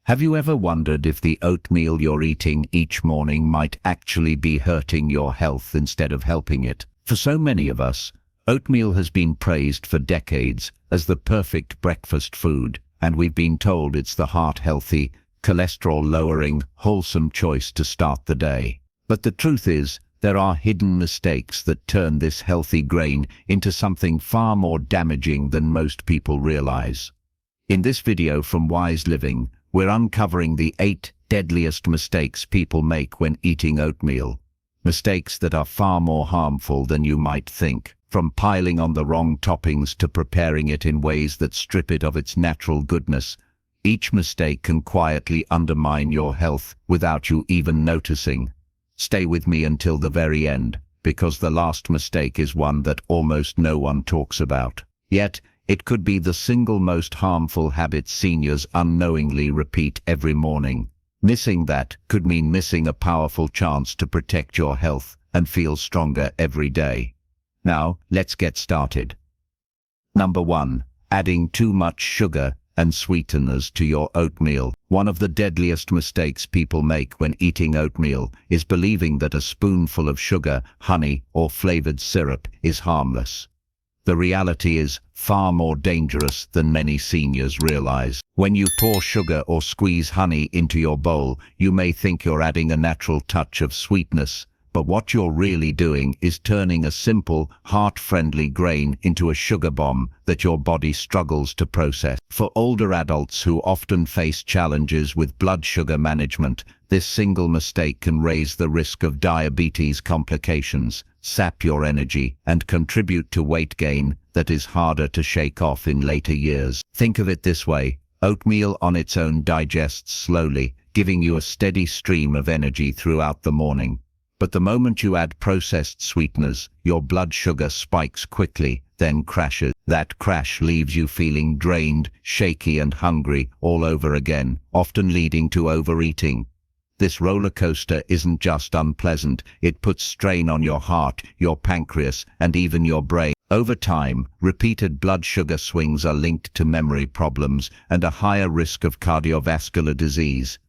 Have you ever wondered if the oatmeal you're eating each morning might actually be hurting your health instead of helping it? For so many of us, oatmeal has been praised for decades as the perfect breakfast food, and we've been told it's the heart-healthy, cholesterol-lowering, wholesome choice to start the day. But the truth is, there are hidden mistakes that turn this healthy grain into something far more damaging than most people realize. In this video from Wise Living, we're uncovering the 8 deadliest mistakes people make when eating oatmeal. Mistakes that are far more harmful than you might think. From piling on the wrong toppings to preparing it in ways that strip it of its natural goodness, each mistake can quietly undermine your health without you even noticing. Stay with me until the very end, because the last mistake is one that almost no one talks about. Yet, it could be the single most harmful habit seniors unknowingly repeat every morning. Missing that could mean missing a powerful chance to protect your health and feel stronger every day. Now, let's get started. Number 1. Adding too much sugar and sweeteners to your oatmeal. One of the deadliest mistakes people make when eating oatmeal is believing that a spoonful of sugar, honey, or flavored syrup is harmless. The reality is far more dangerous than many seniors realize. When you pour sugar or squeeze honey into your bowl, you may think you're adding a natural touch of sweetness, but what you're really doing is turning a simple, heart-friendly grain into a sugar bomb that your body struggles to process. For older adults who often face challenges with blood sugar management, this single mistake can raise the risk of diabetes complications, sap your energy, and contribute to weight gain that is harder to shake off in later years. Think of it this way: oatmeal on its own digests slowly, giving you a steady stream of energy throughout the morning. But the moment you add processed sweeteners, your blood sugar spikes quickly, then crashes. That crash leaves you feeling drained, shaky, and hungry all over again, often leading to overeating. This roller coaster isn't just unpleasant, it puts strain on your heart, your pancreas, and even your brain. Over time, repeated blood sugar swings are linked to memory problems and a higher risk of cardiovascular disease.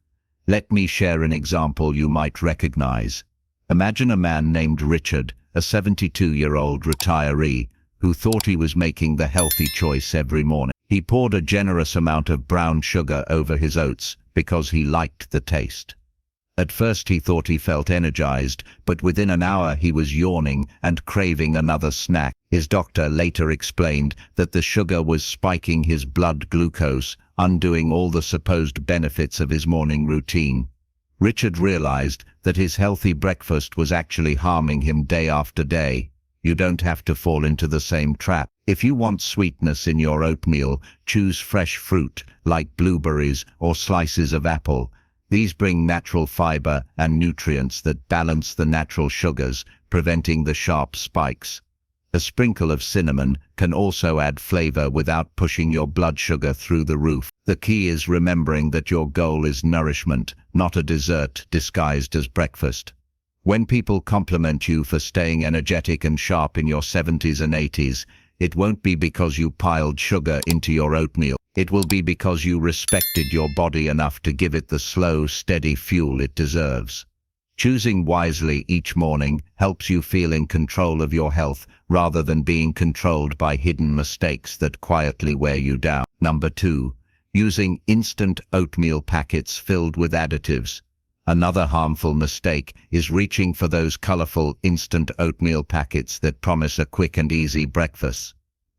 Let me share an example you might recognize. Imagine a man named Richard, a 72-year-old retiree, who thought he was making the healthy choice every morning. He poured a generous amount of brown sugar over his oats because he liked the taste. At first he thought he felt energized, but within an hour he was yawning and craving another snack. His doctor later explained that the sugar was spiking his blood glucose, undoing all the supposed benefits of his morning routine. Richard realized that his healthy breakfast was actually harming him day after day. You don't have to fall into the same trap. If you want sweetness in your oatmeal, choose fresh fruit like blueberries or slices of apple. These bring natural fiber and nutrients that balance the natural sugars, preventing the sharp spikes. A sprinkle of cinnamon can also add flavor without pushing your blood sugar through the roof. The key is remembering that your goal is nourishment, not a dessert disguised as breakfast. When people compliment you for staying energetic and sharp in your 70s and 80s, it won't be because you piled sugar into your oatmeal. It will be because you respected your body enough to give it the slow, steady fuel it deserves. Choosing wisely each morning helps you feel in control of your health rather than being controlled by hidden mistakes that quietly wear you down. Number 2. Using instant oatmeal packets filled with additives. Another harmful mistake is reaching for those colorful instant oatmeal packets that promise a quick and easy breakfast.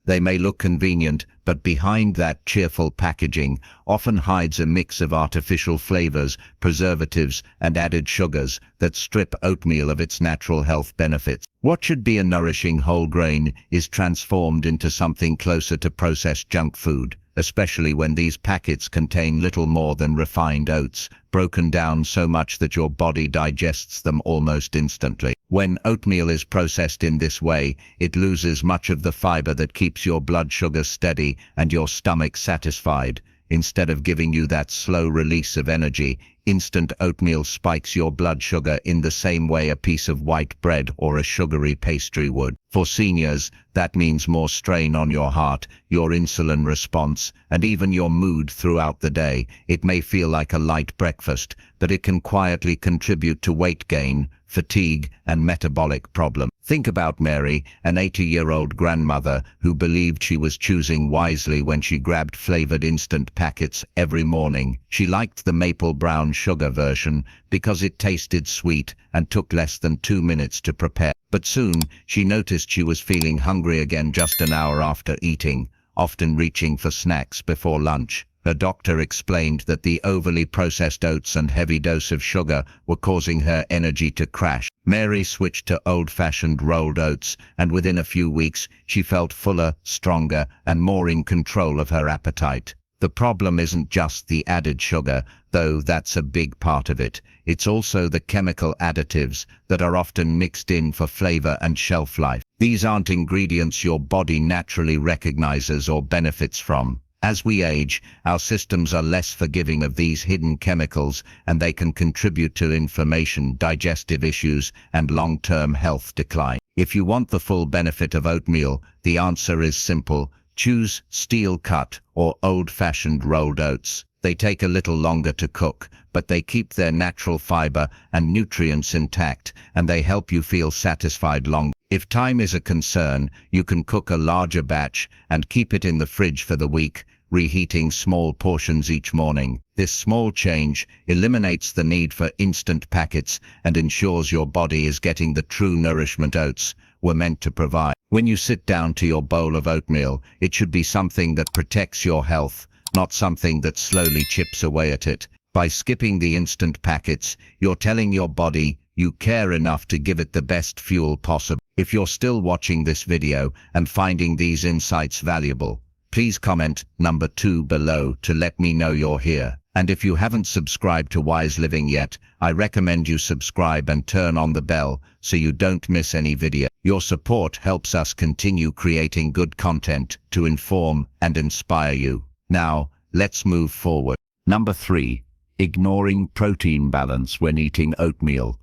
They may look convenient, but behind that cheerful packaging often hides a mix of artificial flavors, preservatives, and added sugars that strip oatmeal of its natural health benefits. What should be a nourishing whole grain is transformed into something closer to processed junk food, especially when these packets contain little more than refined oats, broken down so much that your body digests them almost instantly. When oatmeal is processed in this way, it loses much of the fiber that keeps your blood sugar steady and your stomach satisfied. Instead of giving you that slow release of energy, instant oatmeal spikes your blood sugar in the same way a piece of white bread or a sugary pastry would. For seniors, that means more strain on your heart, your insulin response, and even your mood throughout the day. It may feel like a light breakfast, but it can quietly contribute to weight gain, fatigue, and metabolic problems. Think about Mary, an 80-year-old grandmother who believed she was choosing wisely when she grabbed flavored instant packets every morning. She liked the maple brown sugar version because it tasted sweet and took less than 2 minutes to prepare. But soon, she noticed she was feeling hungry again just an hour after eating, often reaching for snacks before lunch. Her doctor explained that the overly processed oats and heavy dose of sugar were causing her energy to crash. Mary switched to old-fashioned rolled oats, and within a few weeks, she felt fuller, stronger, and more in control of her appetite. The problem isn't just the added sugar, though that's a big part of it. It's also the chemical additives that are often mixed in for flavor and shelf life. These aren't ingredients your body naturally recognizes or benefits from. As we age, our systems are less forgiving of these hidden chemicals, and they can contribute to inflammation, digestive issues, and long-term health decline. If you want the full benefit of oatmeal, the answer is simple. Choose steel-cut or old-fashioned rolled oats. They take a little longer to cook, but they keep their natural fiber and nutrients intact, and they help you feel satisfied longer. If time is a concern, you can cook a larger batch and keep it in the fridge for the week, reheating small portions each morning. This small change eliminates the need for instant packets and ensures your body is getting the true nourishment oats were meant to provide. When you sit down to your bowl of oatmeal, it should be something that protects your health, not something that slowly chips away at it. By skipping the instant packets, you're telling your body you care enough to give it the best fuel possible. If you're still watching this video and finding these insights valuable, please comment number 2 below to let me know you're here. And if you haven't subscribed to Wise Living yet, I recommend you subscribe and turn on the bell so you don't miss any video. Your support helps us continue creating good content to inform and inspire you. Now, let's move forward. Number 3. Ignoring protein balance when eating oatmeal.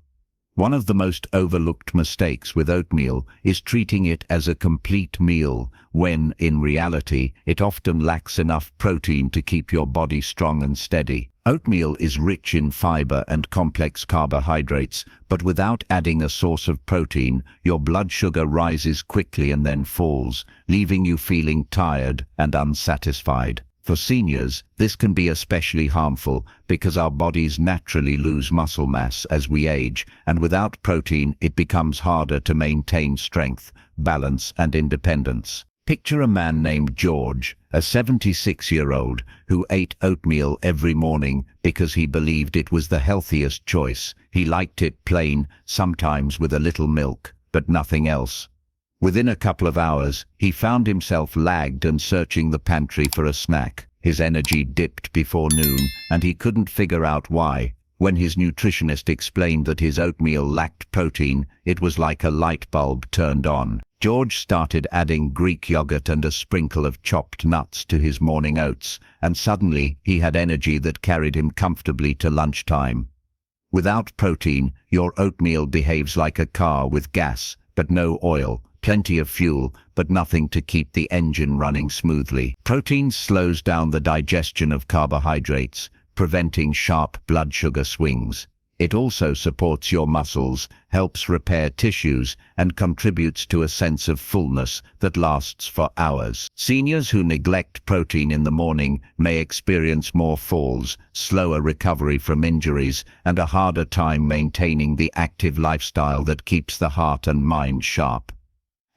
One of the most overlooked mistakes with oatmeal is treating it as a complete meal, when, in reality, it often lacks enough protein to keep your body strong and steady. Oatmeal is rich in fiber and complex carbohydrates, but without adding a source of protein, your blood sugar rises quickly and then falls, leaving you feeling tired and unsatisfied. For seniors, this can be especially harmful because our bodies naturally lose muscle mass as we age, and without protein it becomes harder to maintain strength, balance, and independence. Picture a man named George, a 76-year-old, who ate oatmeal every morning because he believed it was the healthiest choice. He liked it plain, sometimes with a little milk, but nothing else. Within a couple of hours, he found himself lagged and searching the pantry for a snack. His energy dipped before noon, and he couldn't figure out why. When his nutritionist explained that his oatmeal lacked protein, it was like a light bulb turned on. George started adding Greek yogurt and a sprinkle of chopped nuts to his morning oats, and suddenly he had energy that carried him comfortably to lunchtime. Without protein, your oatmeal behaves like a car with gas, but no oil. Plenty of fuel, but nothing to keep the engine running smoothly. Protein slows down the digestion of carbohydrates, preventing sharp blood sugar swings. It also supports your muscles, helps repair tissues, and contributes to a sense of fullness that lasts for hours. Seniors who neglect protein in the morning may experience more falls, slower recovery from injuries, and a harder time maintaining the active lifestyle that keeps the heart and mind sharp.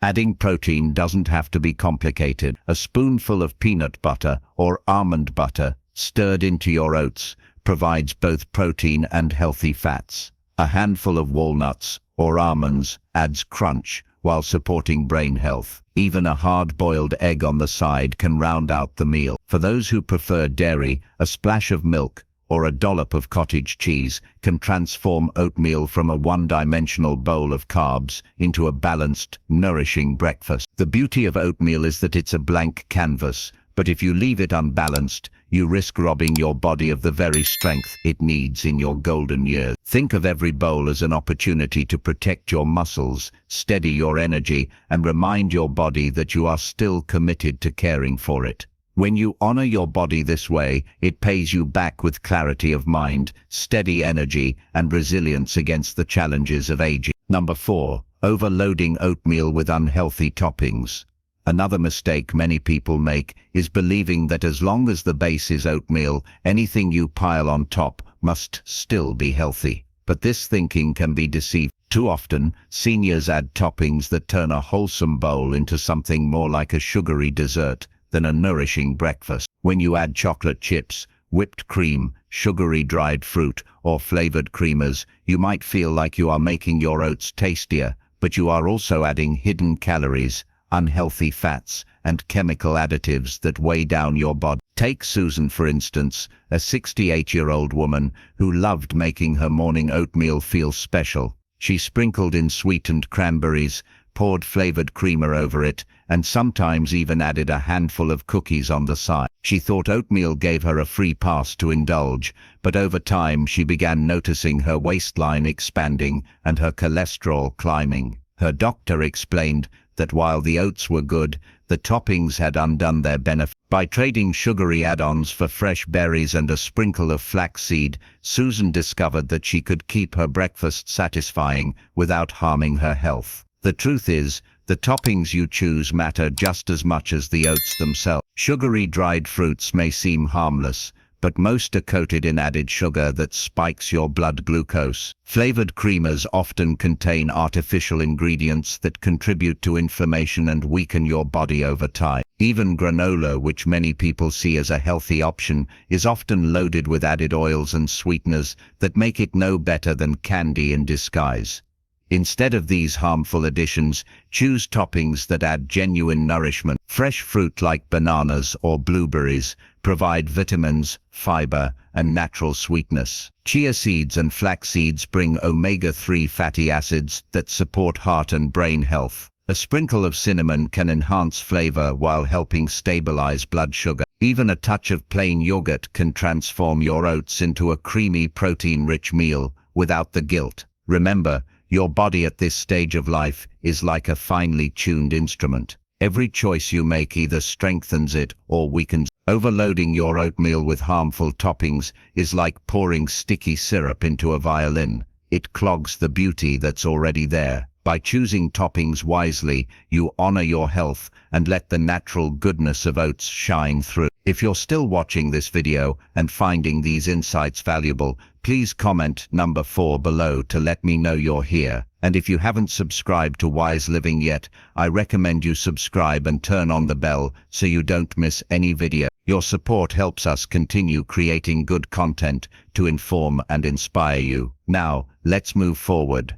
Adding protein doesn't have to be complicated. A spoonful of peanut butter or almond butter stirred into your oats provides both protein and healthy fats. A handful of walnuts or almonds adds crunch while supporting brain health. Even a hard-boiled egg on the side can round out the meal. For those who prefer dairy, a splash of milk or a dollop of cottage cheese can transform oatmeal from a one-dimensional bowl of carbs into a balanced, nourishing breakfast. The beauty of oatmeal is that it's a blank canvas. But if you leave it unbalanced, you risk robbing your body of the very strength it needs in your golden years. Think of every bowl as an opportunity to protect your muscles, steady your energy, and remind your body that you are still committed to caring for it. When you honor your body this way, it pays you back with clarity of mind, steady energy, and resilience against the challenges of aging. Number 4. Overloading oatmeal with unhealthy toppings. Another mistake many people make is believing that as long as the base is oatmeal, anything you pile on top must still be healthy. But this thinking can be deceiving. Too often, seniors add toppings that turn a wholesome bowl into something more like a sugary dessert than a nourishing breakfast. When you add chocolate chips, whipped cream, sugary dried fruit, or flavored creamers, you might feel like you are making your oats tastier, but you are also adding hidden calories, unhealthy fats, and chemical additives that weigh down your body. Take Susan, for instance, a 68-year-old woman who loved making her morning oatmeal feel special. She sprinkled in sweetened cranberries, poured flavored creamer over it, and sometimes even added a handful of cookies on the side. She thought oatmeal gave her a free pass to indulge, but over time she began noticing her waistline expanding and her cholesterol climbing. Her doctor explained that while the oats were good, the toppings had undone their benefit. By trading sugary add-ons for fresh berries and a sprinkle of flaxseed, Susan discovered that she could keep her breakfast satisfying without harming her health. The truth is, the toppings you choose matter just as much as the oats themselves. Sugary dried fruits may seem harmless, but most are coated in added sugar that spikes your blood glucose. Flavored creamers often contain artificial ingredients that contribute to inflammation and weaken your body over time. Even granola, which many people see as a healthy option, is often loaded with added oils and sweeteners that make it no better than candy in disguise. Instead of these harmful additions, choose toppings that add genuine nourishment. Fresh fruit like bananas or blueberries provide vitamins, fiber, and natural sweetness. Chia seeds and flax seeds bring omega-3 fatty acids that support heart and brain health. A sprinkle of cinnamon can enhance flavor while helping stabilize blood sugar. Even a touch of plain yogurt can transform your oats into a creamy, protein-rich meal without the guilt. Remember, your body at this stage of life is like a finely tuned instrument. Every choice you make either strengthens it or weakens. Overloading your oatmeal with harmful toppings is like pouring sticky syrup into a violin. It clogs the beauty that's already there. By choosing toppings wisely, you honor your health and let the natural goodness of oats shine through. If you're still watching this video and finding these insights valuable, please comment number 4 below to let me know you're here. And if you haven't subscribed to Wise Living yet, I recommend you subscribe and turn on the bell so you don't miss any video. Your support helps us continue creating good content to inform and inspire you. Now, let's move forward.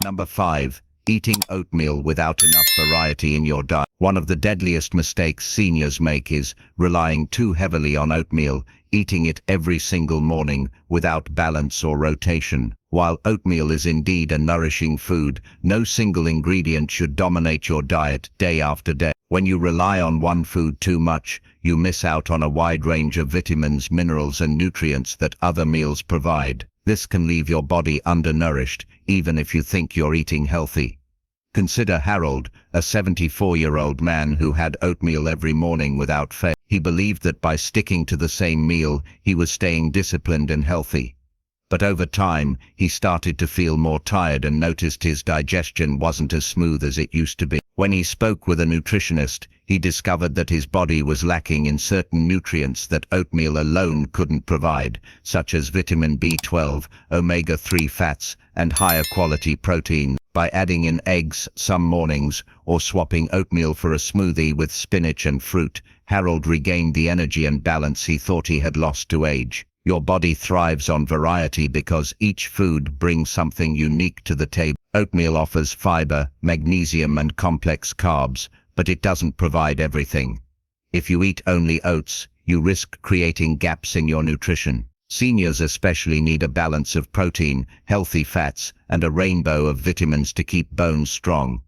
Number 5. Eating oatmeal without enough variety in your diet. One of the deadliest mistakes seniors make is relying too heavily on oatmeal, eating it every single morning without balance or rotation. While oatmeal is indeed a nourishing food, no single ingredient should dominate your diet day after day. When you rely on one food too much, you miss out on a wide range of vitamins, minerals, and nutrients that other meals provide. This can leave your body undernourished, even if you think you're eating healthy. Consider Harold, a 74-year-old man who had oatmeal every morning without fail. He believed that by sticking to the same meal, he was staying disciplined and healthy. But over time, he started to feel more tired and noticed his digestion wasn't as smooth as it used to be. When he spoke with a nutritionist, he discovered that his body was lacking in certain nutrients that oatmeal alone couldn't provide, such as vitamin B12, omega-3 fats, and higher quality protein. By adding in eggs some mornings or swapping oatmeal for a smoothie with spinach and fruit, Harold regained the energy and balance he thought he had lost to age. Your body thrives on variety because each food brings something unique to the table. Oatmeal offers fiber, magnesium, and complex carbs, but it doesn't provide everything. If you eat only oats, you risk creating gaps in your nutrition. Seniors especially need a balance of protein, healthy fats, and a rainbow of vitamins to keep bones strong.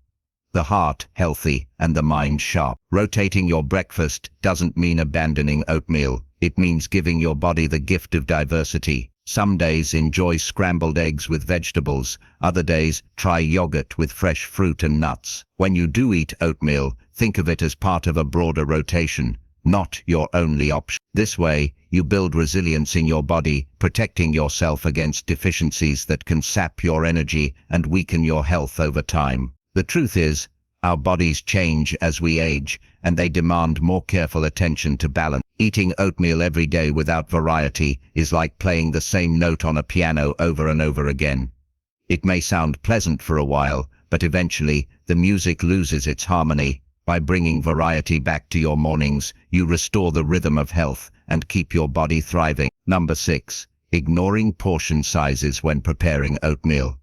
the heart healthy, and the mind sharp. Rotating your breakfast doesn't mean abandoning oatmeal. It means giving your body the gift of diversity. Some days enjoy scrambled eggs with vegetables. Other days try yogurt with fresh fruit and nuts. When you do eat oatmeal, think of it as part of a broader rotation, not your only option. This way, you build resilience in your body, protecting yourself against deficiencies that can sap your energy and weaken your health over time. The truth is, our bodies change as we age, and they demand more careful attention to balance. Eating oatmeal every day without variety is like playing the same note on a piano over and over again. It may sound pleasant for a while, but eventually, the music loses its harmony. By bringing variety back to your mornings, you restore the rhythm of health and keep your body thriving. Number 6. Ignoring portion sizes when preparing oatmeal.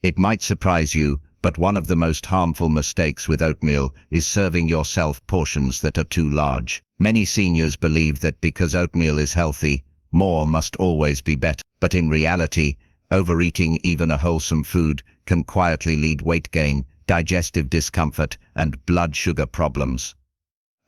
It might surprise you, but one of the most harmful mistakes with oatmeal is serving yourself portions that are too large. Many seniors believe that because oatmeal is healthy, more must always be better. But in reality, overeating even a wholesome food can quietly lead weight gain, digestive discomfort, and blood sugar problems.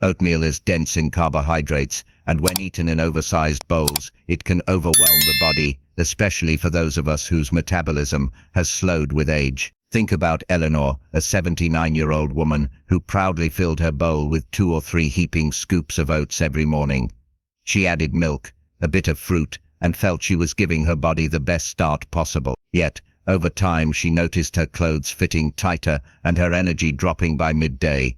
Oatmeal is dense in carbohydrates, and when eaten in oversized bowls, it can overwhelm the body, especially for those of us whose metabolism has slowed with age. Think about Eleanor, a 79-year-old woman who proudly filled her bowl with 2 or 3 heaping scoops of oats every morning. She added milk, a bit of fruit, and felt she was giving her body the best start possible. Yet, over time she noticed her clothes fitting tighter and her energy dropping by midday.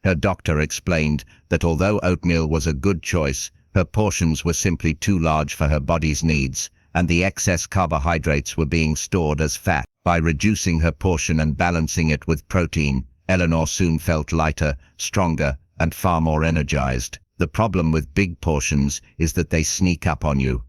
Her doctor explained that although oatmeal was a good choice, her portions were simply too large for her body's needs, and the excess carbohydrates were being stored as fat. By reducing her portion and balancing it with protein, Eleanor soon felt lighter, stronger, and far more energized. The problem with big portions is that they sneak up on you.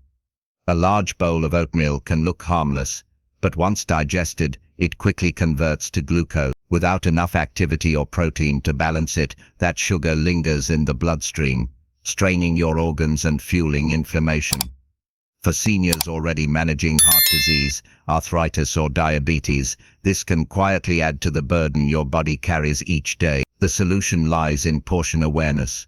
A large bowl of oatmeal can look harmless, but once digested, it quickly converts to glucose. Without enough activity or protein to balance it, that sugar lingers in the bloodstream, straining your organs and fueling inflammation. For seniors already managing heart disease, arthritis, or diabetes, this can quietly add to the burden your body carries each day. The solution lies in portion awareness.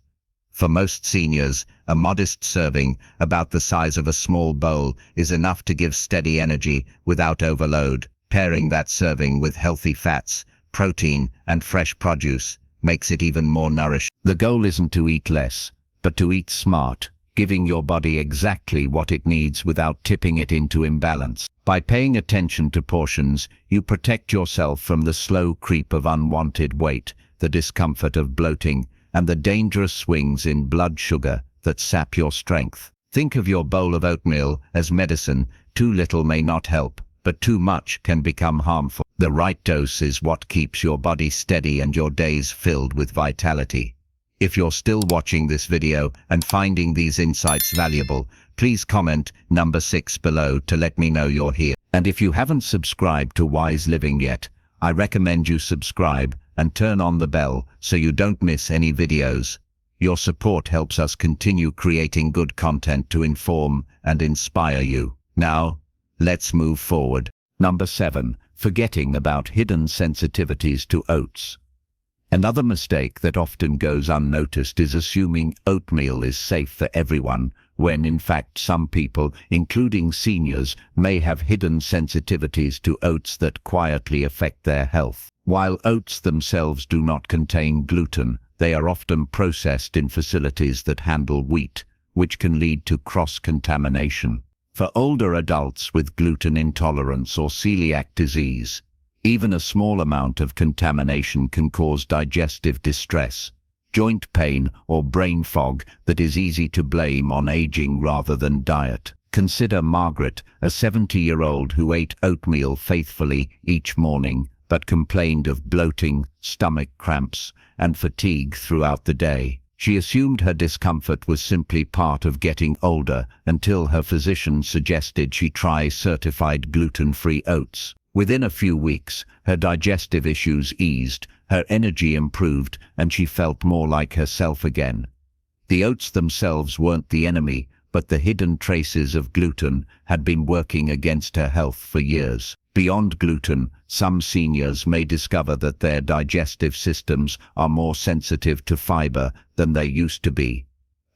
For most seniors, a modest serving, about the size of a small bowl, is enough to give steady energy without overload. Pairing that serving with healthy fats, protein, and fresh produce makes it even more nourishing. The goal isn't to eat less, but to eat smart, giving your body exactly what it needs without tipping it into imbalance. By paying attention to portions, you protect yourself from the slow creep of unwanted weight, the discomfort of bloating, and the dangerous swings in blood sugar that sap your strength. Think of your bowl of oatmeal as medicine. Too little may not help, but too much can become harmful. The right dose is what keeps your body steady and your days filled with vitality. If you're still watching this video and finding these insights valuable, please comment number 6 below to let me know you're here. And if you haven't subscribed to Wise Living yet, I recommend you subscribe and turn on the bell so you don't miss any videos. Your support helps us continue creating good content to inform and inspire you. Now, let's move forward. Number 7. Forgetting about hidden sensitivities to oats. Another mistake that often goes unnoticed is assuming oatmeal is safe for everyone, when in fact some people, including seniors, may have hidden sensitivities to oats that quietly affect their health. While oats themselves do not contain gluten, they are often processed in facilities that handle wheat, which can lead to cross-contamination. For older adults with gluten intolerance or celiac disease, even a small amount of contamination can cause digestive distress, joint pain, or brain fog that is easy to blame on aging rather than diet. Consider Margaret, a 70-year-old who ate oatmeal faithfully each morning, but complained of bloating, stomach cramps, and fatigue throughout the day. She assumed her discomfort was simply part of getting older until her physician suggested she try certified gluten-free oats. Within a few weeks, her digestive issues eased, her energy improved, and she felt more like herself again. The oats themselves weren't the enemy, but the hidden traces of gluten had been working against her health for years. Beyond gluten, some seniors may discover that their digestive systems are more sensitive to fiber than they used to be.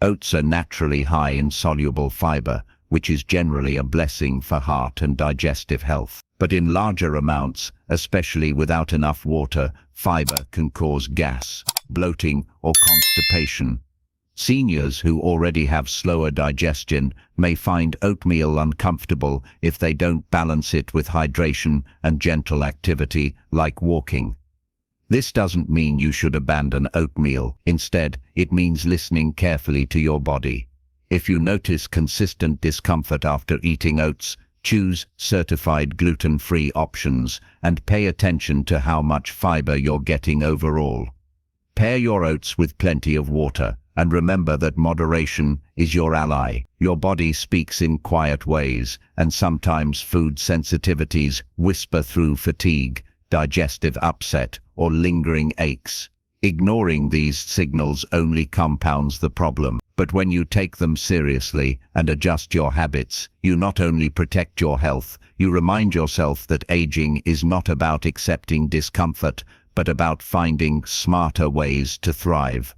Oats are naturally high in soluble fiber, which is generally a blessing for heart and digestive health. But in larger amounts, especially without enough water, fiber can cause gas, bloating, or constipation. Seniors who already have slower digestion may find oatmeal uncomfortable if they don't balance it with hydration and gentle activity like walking. This doesn't mean you should abandon oatmeal. Instead, it means listening carefully to your body. If you notice consistent discomfort after eating oats, choose certified gluten-free options and pay attention to how much fiber you're getting overall. Pair your oats with plenty of water, and remember that moderation is your ally. Your body speaks in quiet ways, and sometimes food sensitivities whisper through fatigue, digestive upset, or lingering aches. Ignoring these signals only compounds the problem. But when you take them seriously and adjust your habits, you not only protect your health, you remind yourself that aging is not about accepting discomfort, but about finding smarter ways to thrive.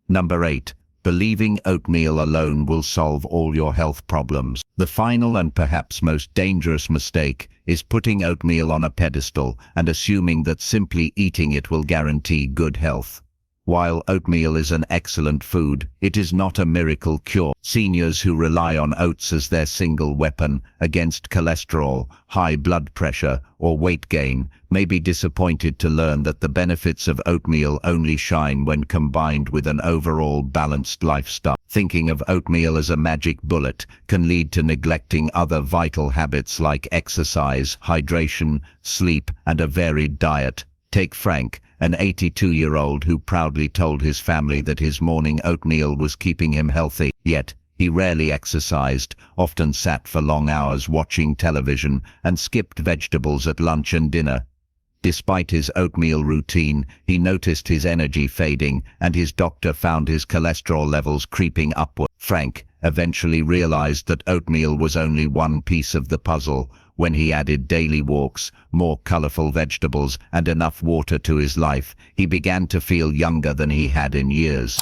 Number 8. Believing oatmeal alone will solve all your health problems. The final and perhaps most dangerous mistake is putting oatmeal on a pedestal and assuming that simply eating it will guarantee good health. While oatmeal is an excellent food, it is not a miracle cure. Seniors who rely on oats as their single weapon against cholesterol, high blood pressure, or weight gain may be disappointed to learn that the benefits of oatmeal only shine when combined with an overall balanced lifestyle. Thinking of oatmeal as a magic bullet can lead to neglecting other vital habits like exercise, hydration, sleep, and a varied diet. Take Frank, an 82-year-old who proudly told his family that his morning oatmeal was keeping him healthy. Yet, he rarely exercised, often sat for long hours watching television, and skipped vegetables at lunch and dinner. Despite his oatmeal routine, he noticed his energy fading, and his doctor found his cholesterol levels creeping upward. Frank eventually realized that oatmeal was only one piece of the puzzle. When he added daily walks, more colorful vegetables, and enough water to his life, he began to feel younger than he had in years.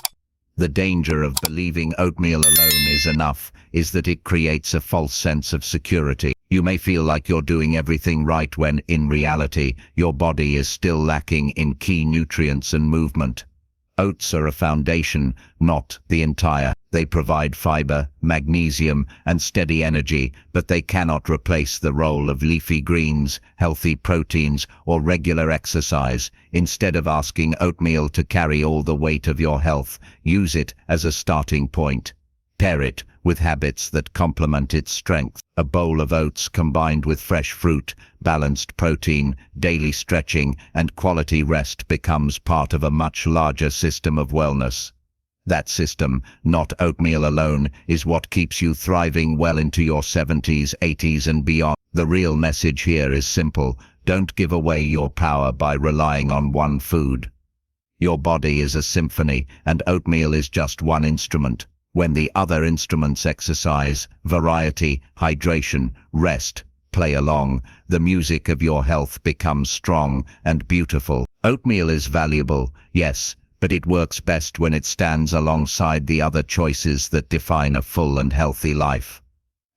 The danger of believing oatmeal alone is enough is that it creates a false sense of security. You may feel like you're doing everything right when, in reality, your body is still lacking in key nutrients and movement. Oats are a foundation, not the entire. They provide fiber, magnesium, and steady energy, but they cannot replace the role of leafy greens, healthy proteins, or regular exercise. Instead of asking oatmeal to carry all the weight of your health, use it as a starting point. Pair it with habits that complement its strength. A bowl of oats combined with fresh fruit, balanced protein, daily stretching, and quality rest becomes part of a much larger system of wellness. That system, not oatmeal alone, is what keeps you thriving well into your 70s, 80s, and beyond. The real message here is simple: don't give away your power by relying on one food. Your body is a symphony, and oatmeal is just one instrument. When the other instruments, exercise, variety, hydration, rest, play along, the music of your health becomes strong and beautiful. Oatmeal is valuable, yes, but it works best when it stands alongside the other choices that define a full and healthy life.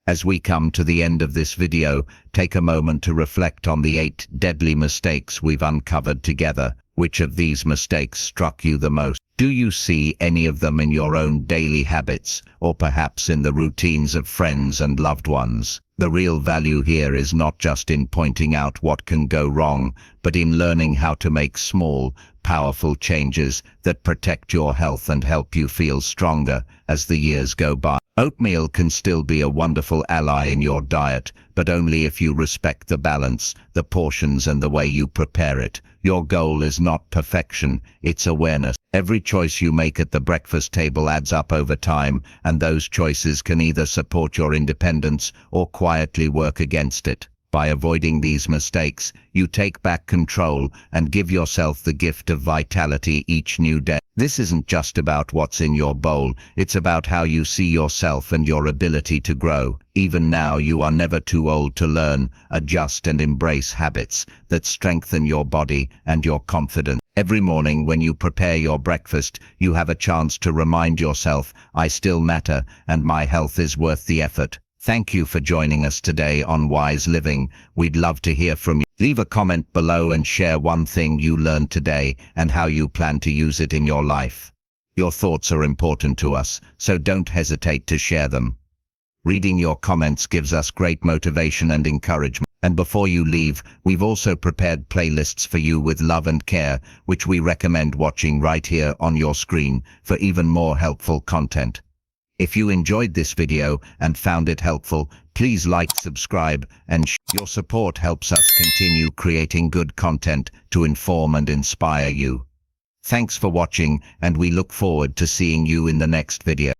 As we come to the end of this video, take a moment to reflect on the 8 deadly mistakes we've uncovered together. Which of these mistakes struck you the most? Do you see any of them in your own daily habits, or perhaps in the routines of friends and loved ones? The real value here is not just in pointing out what can go wrong, but in learning how to make small, powerful changes that protect your health and help you feel stronger as the years go by. Oatmeal can still be a wonderful ally in your diet, but only if you respect the balance, the portions, and the way you prepare it. Your goal is not perfection, it's awareness. Every choice you make at the breakfast table adds up over time, and those choices can either support your independence or quietly work against it. By avoiding these mistakes, you take back control and give yourself the gift of vitality each new day. This isn't just about what's in your bowl, it's about how you see yourself and your ability to grow. Even now, you are never too old to learn, adjust and embrace habits that strengthen your body and your confidence. Every morning when you prepare your breakfast, you have a chance to remind yourself, I still matter and my health is worth the effort. Thank you for joining us today on Wise Living. We'd love to hear from you. Leave a comment below and share one thing you learned today and how you plan to use it in your life. Your thoughts are important to us, so don't hesitate to share them. Reading your comments gives us great motivation and encouragement. And before you leave, we've also prepared playlists for you with love and care, which we recommend watching right here on your screen for even more helpful content. If you enjoyed this video and found it helpful, please like, subscribe, and your support helps us continue creating good content to inform and inspire you. Thanks for watching, and we look forward to seeing you in the next video.